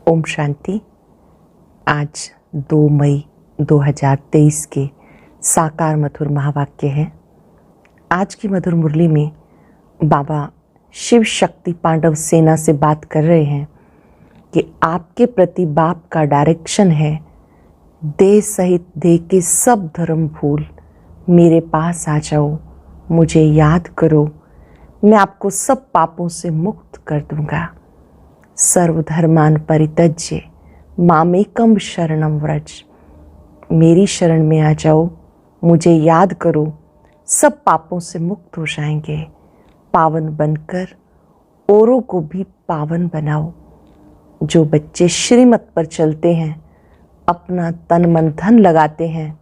ओम शांति। आज 2 मई 2023 के साकार मधुर महावाक्य हैं। आज की मधुर मुरली में बाबा शिव शक्ति पांडव सेना से बात कर रहे हैं कि आपके प्रति बाप का डायरेक्शन है, देह सहित देह के सब धर्म भूल मेरे पास आ जाओ, मुझे याद करो, मैं आपको सब पापों से मुक्त कर दूंगा। सर्वधर्मान परित्यज्य मामेकम शरणम व्रज, मेरी शरण में आ जाओ, मुझे याद करो, सब पापों से मुक्त हो जाएंगे। पावन बनकर औरों को भी पावन बनाओ। जो बच्चे श्रीमत पर चलते हैं, अपना तन मन धन लगाते हैं,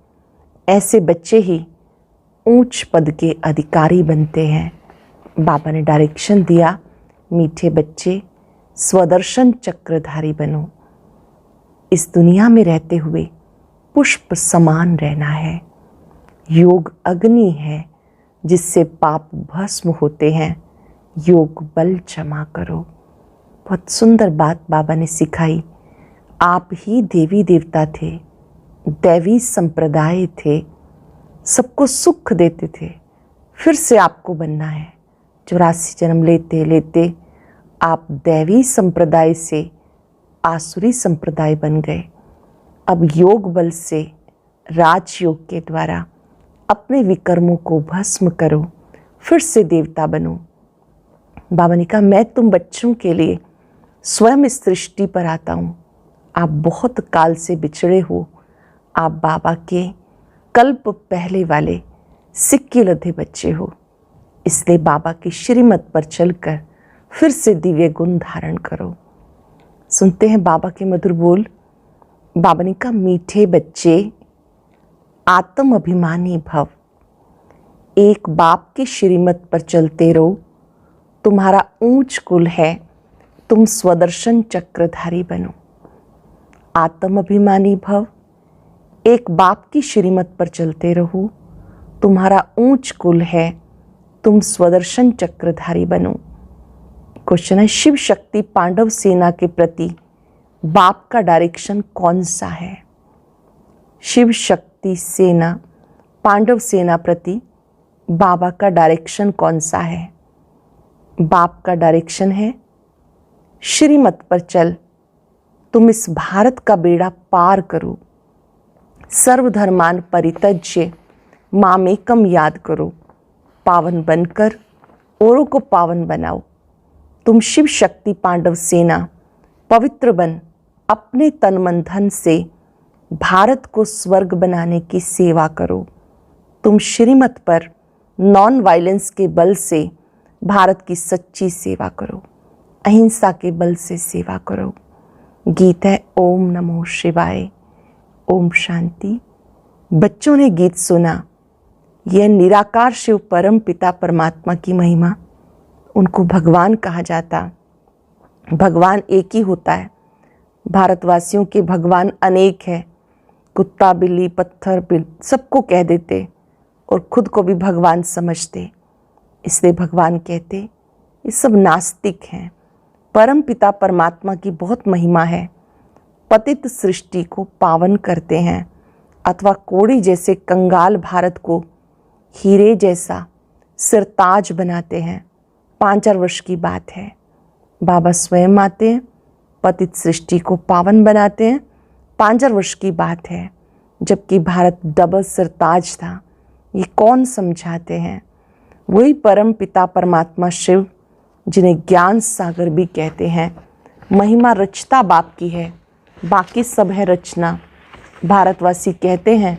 ऐसे बच्चे ही ऊंच पद के अधिकारी बनते हैं। बाबा ने डायरेक्शन दिया, मीठे बच्चे स्वदर्शन चक्रधारी बनो। इस दुनिया में रहते हुए पुष्प समान रहना है। योग अग्नि है जिससे पाप भस्म होते हैं। योग बल जमा करो। बहुत सुंदर बात बाबा ने सिखाई। आप ही देवी देवता थे, दैवी संप्रदाय थे, सबको सुख देते थे। फिर से आपको बनना है। 84 जन्म लेते लेते आप दैवी संप्रदाय से आसुरी संप्रदाय बन गए। अब योग बल से राजयोग के द्वारा अपने विकर्मों को भस्म करो, फिर से देवता बनो। बाबा ने कहा, मैं तुम बच्चों के लिए स्वयं इस सृष्टि पर आता हूँ। आप बहुत काल से बिछड़े हो। आप बाबा के कल्प पहले वाले सिक्के लधे बच्चे हो। इसलिए बाबा की श्रीमत पर चलकर फिर से दिव्य गुण धारण करो। सुनते हैं बाबा के मधुर बोल। बाबा ने कहा, मीठे बच्चे आत्म अभिमानी भव। एक बाप की श्रीमत पर चलते रहो। तुम्हारा ऊंच कुल है, तुम स्वदर्शन चक्रधारी बनो। आत्म अभिमानी भव, एक बाप की श्रीमत पर चलते रहो। तुम्हारा ऊंच कुल है, तुम स्वदर्शन चक्रधारी बनो। क्वेश्चन है, शिव शक्ति पांडव सेना के प्रति बाप का डायरेक्शन कौन सा है? शिव शक्ति सेना पांडव सेना प्रति बाबा का डायरेक्शन कौन सा है? बाप का डायरेक्शन है, श्रीमत पर चल, तुम इस भारत का बेड़ा पार करो। सर्वधर्मान परित्यज्य मामेकम याद करो। पावन बनकर औरों को पावन बनाओ। तुम शिव शक्ति पांडव सेना पवित्र बन अपने तन मन धन से भारत को स्वर्ग बनाने की सेवा करो। तुम श्रीमत पर नॉन वायलेंस के बल से भारत की सच्ची सेवा करो। अहिंसा के बल से सेवा करो। गीत है ओम नमो शिवाय। ओम शांति। बच्चों ने गीत सुना। यह निराकार शिव परम पिता परमात्मा की महिमा। उनको भगवान कहा जाता। भगवान एक ही होता है। भारतवासियों के भगवान अनेक है। कुत्ता बिल्ली पत्थर बिल सबको कह देते और खुद को भी भगवान समझते। इसलिए भगवान कहते ये सब नास्तिक हैं। परम पिता परमात्मा की बहुत महिमा है। पतित सृष्टि को पावन करते हैं, अथवा कोड़ी जैसे कंगाल भारत को हीरे जैसा सिरताज बनाते हैं। 5 वर्ष की बात है। बाबा स्वयं आते हैं, पतित सृष्टि को पावन बनाते हैं। 5 वर्ष की बात है, जबकि भारत डबल सिरताज था। ये कौन समझाते हैं? वही परम पिता परमात्मा शिव, जिन्हें ज्ञान सागर भी कहते हैं। महिमा रचता बाप की है, बाकी सब है रचना। भारतवासी कहते हैं,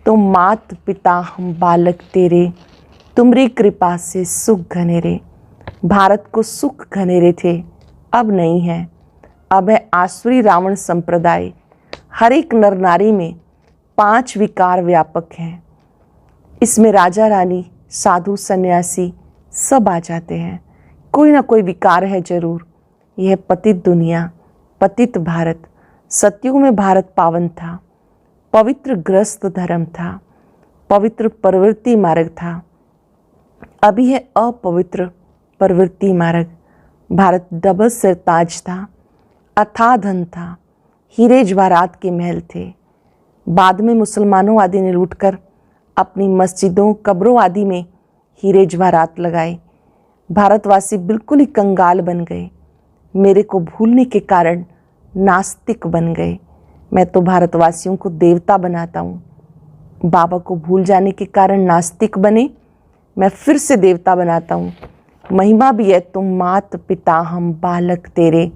तुम मात पिता हम बालक तेरे, तुमरी कृपा से सुख घनेरे। भारत को सुख घनेरे थे, अब नहीं है। अब है आसुरी रावण संप्रदाय। हर एक नर नारी में 5 विकार व्यापक हैं। इसमें राजा रानी साधु सन्यासी सब आ जाते हैं। कोई ना कोई विकार है जरूर। यह पतित दुनिया, पतित भारत। सतयुग में भारत पावन था, पवित्र ग्रस्त धर्म था, पवित्र प्रवृत्ति मार्ग था। अभी है अपवित्र प्रवृत्ति मार्ग। भारत डबल सिरताज था, अथाह धन था, हीरे जवाहरात के महल थे। बाद में मुसलमानों आदि ने लूटकर अपनी मस्जिदों, कब्रों आदि में हीरे जवाहरात लगाए। भारतवासी बिल्कुल ही कंगाल बन गए। मेरे को भूलने के कारण नास्तिक बन गए। मैं तो भारतवासियों को देवता बनाता हूँ। बाबा को भूल जाने के कारण नास्तिक बने, मैं फिर से देवता बनाता हूँ। महिमा भी है तुम मात पिता हम बालक तेरे,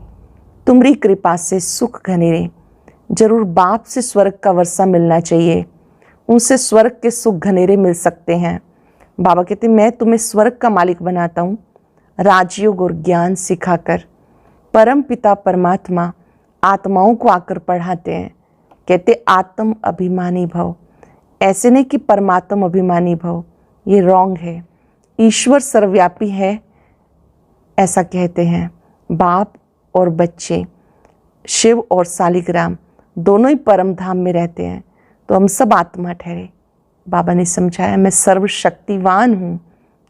तुम्हारी कृपा से सुख घनेरे। जरूर बाप से स्वर्ग का वर्षा मिलना चाहिए, उनसे स्वर्ग के सुख घनेरे मिल सकते हैं। बाबा कहते मैं तुम्हें स्वर्ग का मालिक बनाता हूँ, राजयोग और ज्ञान सिखाकर। परम पिता परमात्मा आत्माओं को आकर पढ़ाते हैं, कहते आत्म अभिमानी भव। ऐसे नहीं कि परमात्म अभिमानी भव, ये रॉन्ग है। ईश्वर सर्वव्यापी है ऐसा कहते हैं। बाप और बच्चे, शिव और सालिग्राम दोनों ही परम धाम में रहते हैं, तो हम सब आत्मा ठहरे। बाबा ने समझाया मैं सर्वशक्तिवान हूँ,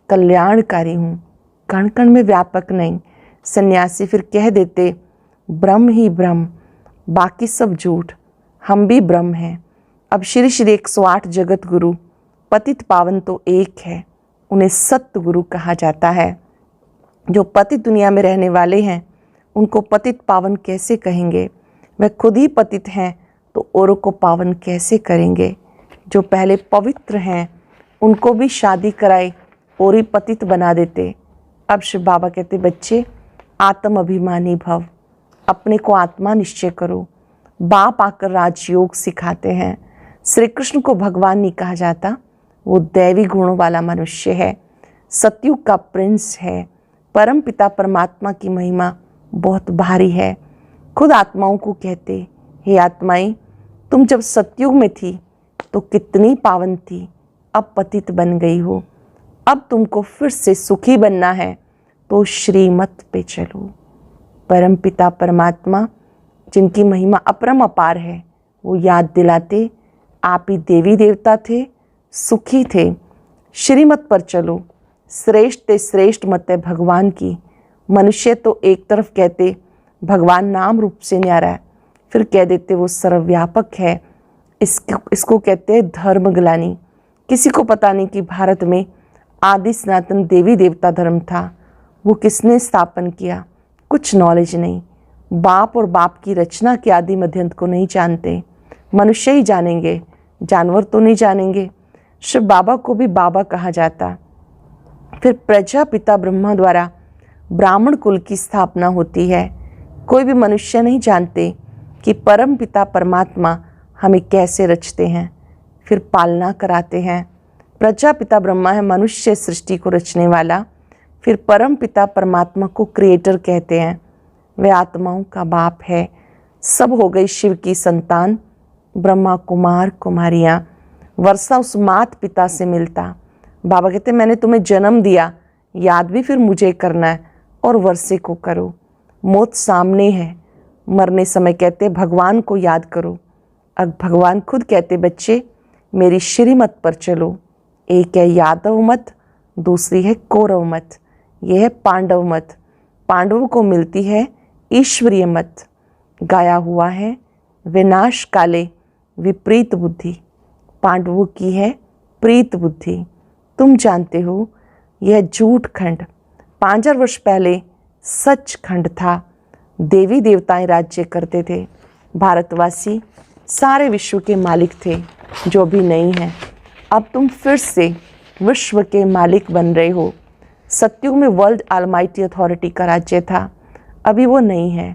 कल्याणकारी हूँ, कण कण में व्यापक नहीं। सन्यासी फिर कह देते ब्रह्म ही ब्रह्म, बाकी सब झूठ, हम भी ब्रह्म हैं। अब श्री श्री 108 जगत गुरु पतित पावन तो एक है, उन्हें सत्य गुरु कहा जाता है। जो पतित दुनिया में रहने वाले हैं उनको पतित पावन कैसे कहेंगे? वह खुद ही पतित हैं तो औरों को पावन कैसे करेंगे? जो पहले पवित्र हैं उनको भी शादी कराई और ही पतित बना देते। अब शिव बाबा कहते बच्चे आत्म अभिमानी भव, अपने को आत्मा निश्चय करो। बाप आकर राजयोग सिखाते हैं। श्री कृष्ण को भगवान नहीं कहा जाता, वो दैवी गुणों वाला मनुष्य है, सतयुग का प्रिंस है। परम पिता परमात्मा की महिमा बहुत भारी है। खुद आत्माओं को कहते हे आत्माएं, तुम जब सतयुग में थी तो कितनी पावन थी, अब पतित बन गई हो। अब तुमको फिर से सुखी बनना है तो श्रीमत पे चलो। परम पिता परमात्मा जिनकी महिमा अपरम अपार है, वो याद दिलाते आप ही देवी देवता थे, सुखी थे। श्रीमत पर चलो, श्रेष्ठ ते श्रेष्ठ मत है भगवान की। मनुष्य तो एक तरफ कहते भगवान नाम रूप से न्यारा है, फिर कह देते वो सर्वव्यापक है। इसको कहते हैं धर्म ग्लानि। किसी को पता नहीं कि भारत में आदि सनातन देवी देवता धर्म था, वो किसने स्थापन किया, कुछ नॉलेज नहीं। बाप और बाप की रचना के आदि मध्यंत को नहीं जानते। मनुष्य ही जानेंगे, जानवर तो नहीं जानेंगे। शिव बाबा को भी बाबा कहा जाता। फिर प्रजापिता ब्रह्मा द्वारा ब्राह्मण कुल की स्थापना होती है। कोई भी मनुष्य नहीं जानते कि परम पिता परमात्मा हमें कैसे रचते हैं, फिर पालना कराते हैं। प्रजापिता ब्रह्मा है मनुष्य सृष्टि को रचने वाला, फिर परम पिता परमात्मा को क्रिएटर कहते हैं। वे आत्माओं का बाप है। सब हो गई शिव की संतान, ब्रह्मा कुमार कुमारियाँ। वर्षा उस मात पिता से मिलता। बाबा कहते मैंने तुम्हें जन्म दिया, याद भी फिर मुझे करना है और वर्षे को करो। मौत सामने है, मरने समय कहते भगवान को याद करो। अब भगवान खुद कहते बच्चे मेरी श्रीमत पर चलो। एक है यादव मत, दूसरी है कौरव मत, यह है पांडव मत। पांडवों को मिलती है ईश्वरीय मत। गाया हुआ है विनाश काले विपरीत बुद्धि, पांडवों की है प्रीत बुद्धि। तुम जानते हो यह झूठ खंड 5000 वर्ष पहले सच खंड था। देवी देवताएं राज्य करते थे, भारतवासी सारे विश्व के मालिक थे, जो भी नहीं है। अब तुम फिर से विश्व के मालिक बन रहे हो। सतयुग में वर्ल्ड ऑलमाइटी अथॉरिटी का राज्य था, अभी वो नहीं है।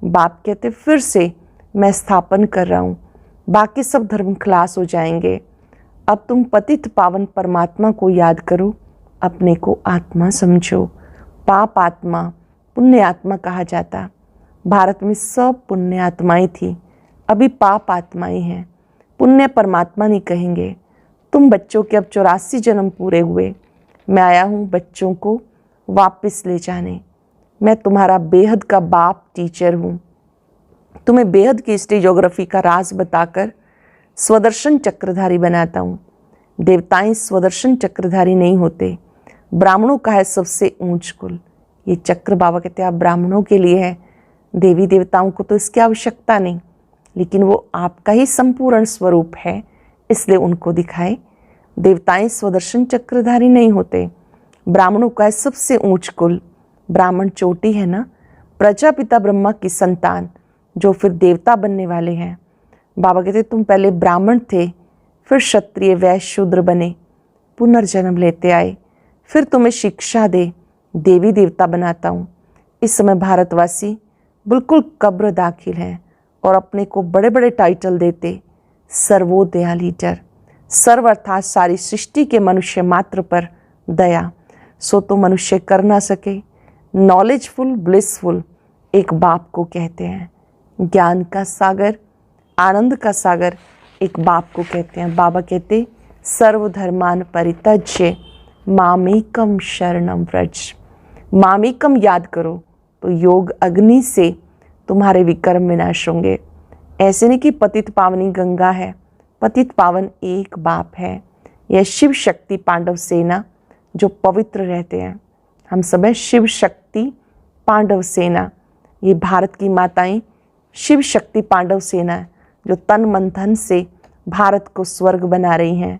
बाप कहते फिर से मैं स्थापन कर रहा हूँ, बाकी सब धर्म खलास हो जाएंगे। अब तुम पतित पावन परमात्मा को याद करो, अपने को आत्मा समझो। पाप आत्मा पुण्य आत्मा कहा जाता। भारत में सब पुण्य आत्माएं थी, अभी पाप आत्माएं हैं। पुण्य परमात्मा नहीं कहेंगे। तुम बच्चों के अब 84 जन्म पूरे हुए। मैं आया हूँ बच्चों को वापस ले जाने। मैं तुम्हारा बेहद का बाप टीचर हूँ। तुम्हें बेहद की हिस्ट्री ज्योग्राफी का राज बताकर स्वदर्शन चक्रधारी बनाता हूँ। देवताएं स्वदर्शन चक्रधारी नहीं होते। ब्राह्मणों का है सबसे ऊंच कुल। ये चक्र बाबा कहते हैं आप ब्राह्मणों के लिए है, देवी देवताओं को तो इसकी आवश्यकता नहीं, लेकिन वो आपका ही संपूर्ण स्वरूप है, इसलिए उनको दिखाए। देवताएं स्वदर्शन चक्रधारी नहीं होते। ब्राह्मणों का सबसे ऊंच कुल, ब्राह्मण चोटी है ना, प्रजापिता ब्रह्मा की संतान जो फिर देवता बनने वाले हैं। बाबा कहते तुम पहले ब्राह्मण थे, फिर क्षत्रिय वैश्य शूद्र बने, पुनर्जन्म लेते आए, फिर तुम्हें शिक्षा दे देवी देवता बनाता हूँ। इस समय भारतवासी बिल्कुल कब्र दाखिल हैं और अपने को बड़े बड़े टाइटल देते, सर्वोदया लीडर, सर्व अर्थात सारी सृष्टि के मनुष्य मात्र पर दया, सो तो मनुष्य कर ना सके। नॉलेजफुल ब्लिसफुल एक बाप को कहते हैं, ज्ञान का सागर, आनंद का सागर एक बाप को कहते हैं। बाबा कहते सर्वधर्मान परित्यज्य मामेकम शरणम व्रज। मामेकम याद करो तो योग अग्नि से तुम्हारे विकर्म विनाश होंगे। ऐसे नहीं कि पतित पावनी गंगा है, पतित पावन एक बाप है। यह शिव शक्ति पांडव सेना जो पवित्र रहते हैं। हम सब है शिव शक्ति पांडव सेना। ये भारत की माताएं शिव शक्ति पांडव सेना है जो तन मन धन से भारत को स्वर्ग बना रही हैं।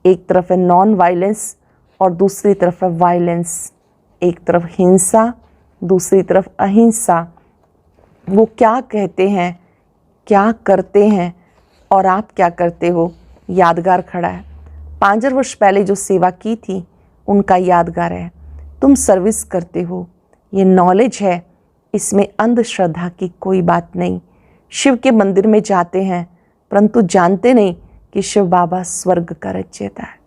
एक तरफ है नॉन वायलेंस और दूसरी तरफ है वायलेंस। एक तरफ हिंसा, दूसरी तरफ अहिंसा। वो क्या कहते हैं, क्या करते हैं और आप क्या करते हो, यादगार खड़ा है। 5 वर्ष पहले जो सेवा की थी उनका यादगार है। तुम सर्विस करते हो, ये नॉलेज है, इसमें अंधश्रद्धा की कोई बात नहीं। शिव के मंदिर में जाते हैं परंतु जानते नहीं कि शिव बाबा स्वर्ग का रचयिता है।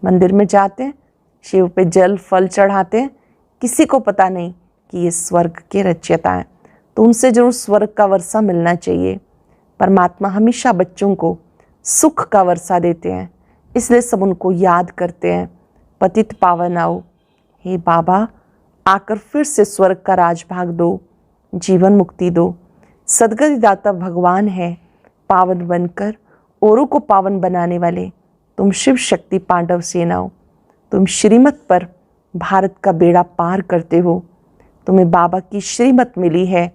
मंदिर में जाते हैं, शिव पे जल फल चढ़ाते हैं, किसी को पता नहीं कि ये स्वर्ग के रचयिता हैं। तो उनसे जरूर स्वर्ग का वर्षा मिलना चाहिए। परमात्मा हमेशा बच्चों को सुख का वर्षा देते हैं, इसलिए सब उनको याद करते हैं। पतित पावन आओ, हे बाबा आकर फिर से स्वर्ग का राजभाग दो, जीवन मुक्ति दो। सदगति दाता भगवान है, पावन बनकर औरों को पावन बनाने वाले तुम शिव शक्ति पांडव सेनाओं। तुम श्रीमत पर भारत का बेड़ा पार करते हो। तुम्हें बाबा की श्रीमत मिली है,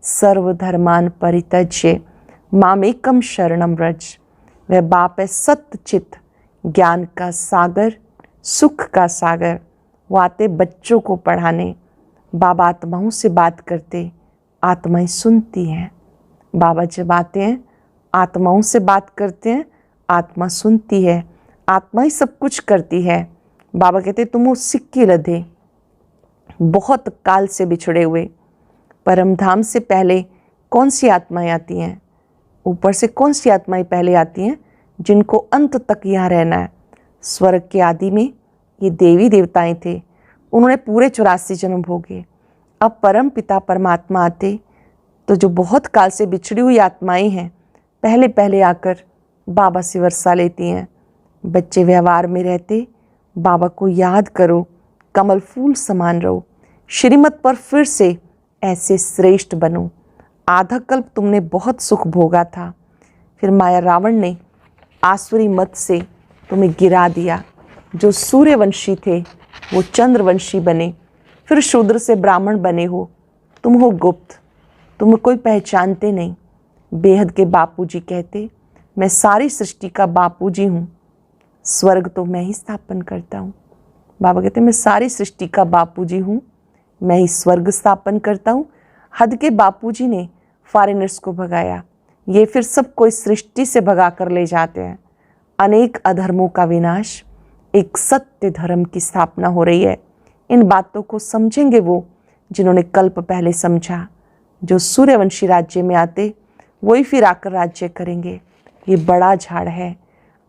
सर्वधर्मान परित्यज्य मामेकम शरणम व्रज। वह बाप है सत्य चित, ज्ञान का सागर, सुख का सागर। वो आते बच्चों को पढ़ाने। बाबा आत्माओं से बात करते, आत्माएं सुनती हैं। बाबा जब आते हैं आत्माओं से बात करते हैं, आत्मा सुनती है। आत्मा ही सब कुछ करती है। बाबा कहते तुम वो सिक्के लदे, बहुत काल से बिछड़े हुए। परम धाम से पहले कौन सी आत्माएं आती हैं, ऊपर से कौन सी आत्माएं पहले आती हैं, जिनको अंत तक यहाँ रहना है। स्वर्ग के आदि में ये देवी देवताएं थे, उन्होंने पूरे 84 जन्म भोगे। अब परम पिता परमात्मा आते तो जो बहुत काल से बिछड़ी हुई आत्माएं हैं पहले पहले आकर बाबा से वर्षा लेती हैं। बच्चे व्यवहार में रहते, बाबा को याद करो, कमल फूल समान रहो। श्रीमत पर फिर से ऐसे श्रेष्ठ बनो। आधा कल्प तुमने बहुत सुख भोगा था, फिर माया रावण ने आसुरी मत से तुम्हें गिरा दिया। जो सूर्यवंशी थे वो चंद्रवंशी बने, फिर शूद्र से ब्राह्मण बने हो। तुम हो गुप्त, तुम्हें कोई पहचानते नहीं। बेहद के बापूजी कहते मैं सारी सृष्टि का बापूजी हूँ, स्वर्ग तो मैं ही स्थापन करता हूँ। बाबा कहते मैं सारी सृष्टि का बापूजी हूँ, मैं ही स्वर्ग स्थापन करता हूँ। हद के बापूजी ने फॉरेनर्स को भगाया, ये फिर सब कोई सृष्टि से भगा कर ले जाते हैं। अनेक अधर्मों का विनाश, एक सत्य धर्म की स्थापना हो रही है। इन बातों को समझेंगे वो जिन्होंने कल्प पहले समझा। जो सूर्यवंशी राज्य में आते वही फिर आकर राज्य करेंगे। ये बड़ा झाड़ है,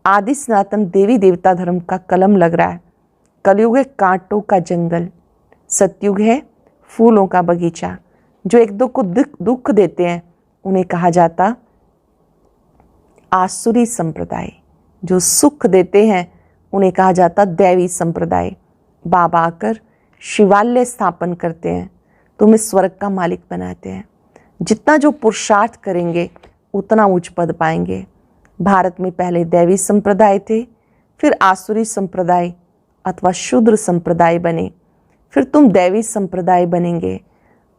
आदि सनातन देवी देवता धर्म का कलम लग रहा है। कलयुग है कांटों का जंगल, सतयुग है फूलों का बगीचा। जो एक दो को दुख देते हैं उन्हें कहा जाता आसुरी संप्रदाय, जो सुख देते हैं उन्हें कहा जाता दैवी संप्रदाय। बाबा आकर शिवालय स्थापन करते हैं, तुम्हें स्वर्ग का मालिक बनाते हैं। जितना जो पुरुषार्थ करेंगे उतना उच्च पद पाएंगे। भारत में पहले दैवी संप्रदाय थे, फिर आसुरी संप्रदाय अथवा शूद्र संप्रदाय बने, फिर तुम दैवी संप्रदाय बनेंगे।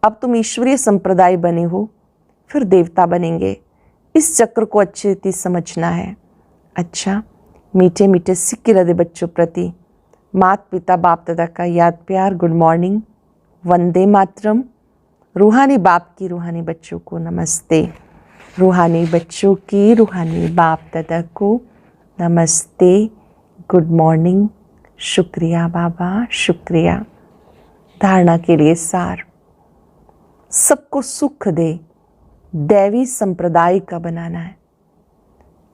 अब तुम ईश्वरीय संप्रदाय बने हो, फिर देवता बनेंगे। इस चक्र को अच्छी रीति समझना है। अच्छा, मीठे मीठे सिक्के लदे बच्चों प्रति माता पिता बाप दादा का याद प्यार, गुड मॉर्निंग, वंदे मातरम। रूहानी बाप की रूहानी बच्चों को नमस्ते। रूहानी बच्चों की रूहानी बाप दादा को नमस्ते, गुड मॉर्निंग। शुक्रिया बाबा, शुक्रिया। धारणा के लिए सार, सबको सुख दे दैवी संप्रदाय का बनाना है।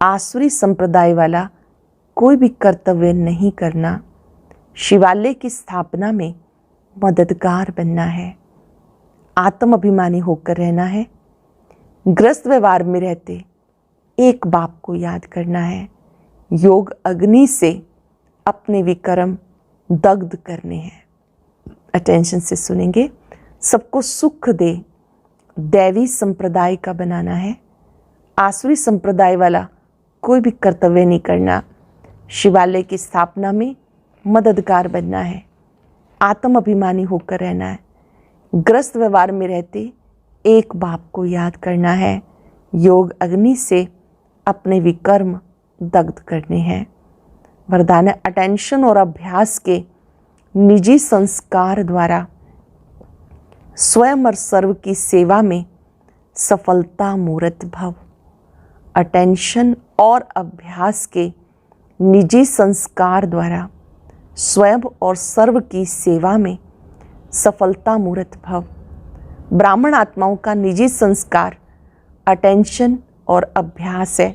आसुरी संप्रदाय वाला कोई भी कर्तव्य नहीं करना। शिवालय की स्थापना में मददगार बनना है। आत्म अभिमानी होकर रहना है। ग्रस्त व्यवहार में रहते एक बाप को याद करना है। योग अग्नि से अपने विकर्म दग्ध करने हैं। अटेंशन से सुनेंगे। सबको सुख दे दैवी संप्रदाय का बनाना है। आसुरी संप्रदाय वाला कोई भी कर्तव्य नहीं करना। शिवालय की स्थापना में मददगार बनना है। आत्म अभिमानी होकर रहना है। ग्रस्त व्यवहार में रहते एक बाप को याद करना है। योग अग्नि से अपने विकर्म दग्ध करने हैं। वरदान है, अटेंशन और अभ्यास के निजी संस्कार द्वारा स्वयं और सर्व की सेवा में सफलता मूर्त भव। अटेंशन और अभ्यास के निजी संस्कार द्वारा स्वयं और सर्व की सेवा में सफलता मूर्त भव। ब्राह्मण आत्माओं का निजी संस्कार अटेंशन और अभ्यास है,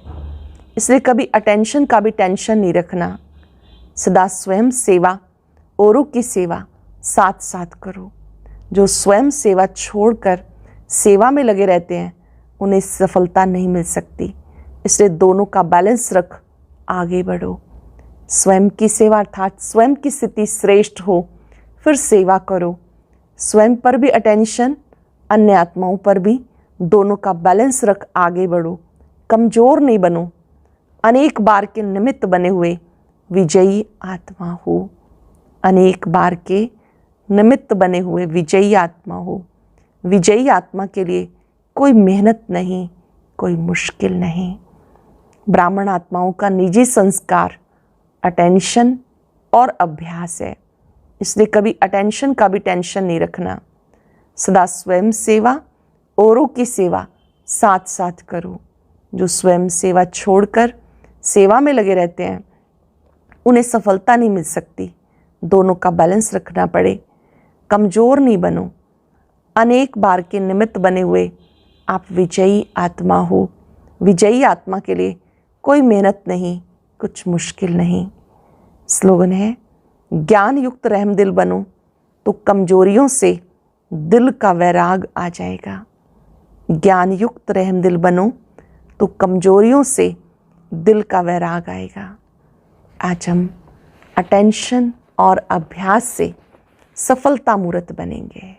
इसलिए कभी अटेंशन का भी टेंशन नहीं रखना। सदा स्वयं सेवा, औरों की सेवा साथ साथ करो। जो स्वयं सेवा छोड़कर सेवा में लगे रहते हैं उन्हें सफलता नहीं मिल सकती, इसलिए दोनों का बैलेंस रख आगे बढ़ो। स्वयं की सेवा अर्थात स्वयं की स्थिति श्रेष्ठ हो फिर सेवा करो। स्वयं पर भी अटेंशन, अन्य आत्माओं पर भी, दोनों का बैलेंस रख आगे बढ़ो। कमजोर नहीं बनो। अनेक बार के निमित्त बने हुए विजयी आत्मा हो। अनेक बार के निमित्त बने हुए विजयी आत्मा हो। विजयी आत्मा के लिए कोई मेहनत नहीं, कोई मुश्किल नहीं। ब्राह्मण आत्माओं का निजी संस्कार अटेंशन और अभ्यास है, इसलिए कभी अटेंशन का भी टेंशन नहीं रखना। सदा स्वयं सेवा, औरों की सेवा साथ साथ करो। जो स्वयं सेवा छोड़कर सेवा में लगे रहते हैं उन्हें सफलता नहीं मिल सकती। दोनों का बैलेंस रखना पड़े। कमजोर नहीं बनो। अनेक बार के निमित्त बने हुए आप विजयी आत्मा हो। विजयी आत्मा के लिए कोई मेहनत नहीं, कुछ मुश्किल नहीं। स्लोगन है, ज्ञान युक्त रहमदिल बनो तो कमजोरियों से दिल का वैराग आ जाएगा। ज्ञान युक्त रहमदिल बनो तो कमजोरियों से दिल का वैराग आएगा। आज हम अटेंशन और अभ्यास से सफलता मूर्त बनेंगे।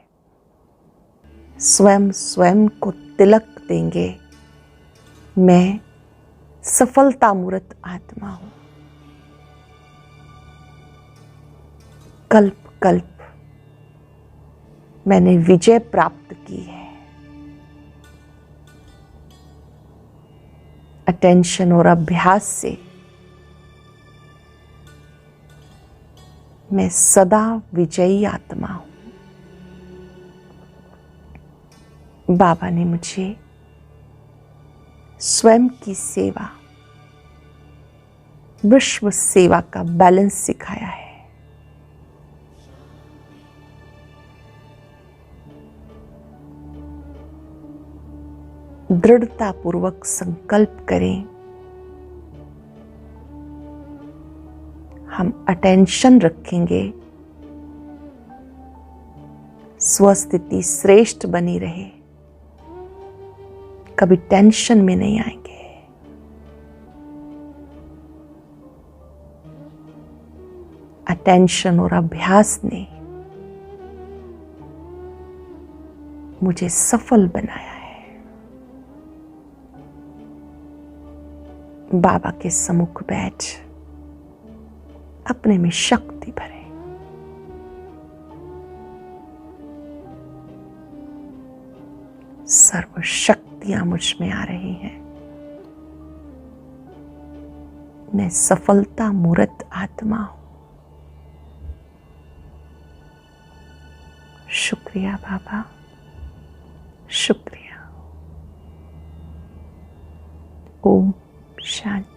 स्वयं स्वयं को तिलक देंगे। मैं सफलता मूर्त आत्मा हूं। कल्प कल्प मैंने विजय प्राप्त की है। अटेंशन और अभ्यास से मैं सदा विजयी आत्मा हूं। बाबा ने मुझे स्वयं की सेवा, विश्व सेवा का बैलेंस सिखाया है। दृढ़तापूर्वक संकल्प करें। हम अटेंशन रखेंगे, स्वस्थिति श्रेष्ठ बनी रहे, कभी टेंशन में नहीं आएंगे। अटेंशन और अभ्यास ने मुझे सफल बनाया है। बाबा के सम्मुख बैठ अपने में शक्ति भरे। सर्व शक्तियां मुझ में आ रही हैं। मैं सफलता मूर्त आत्मा हूं। शुक्रिया बाबा, शुक्रिया। ओम शांति।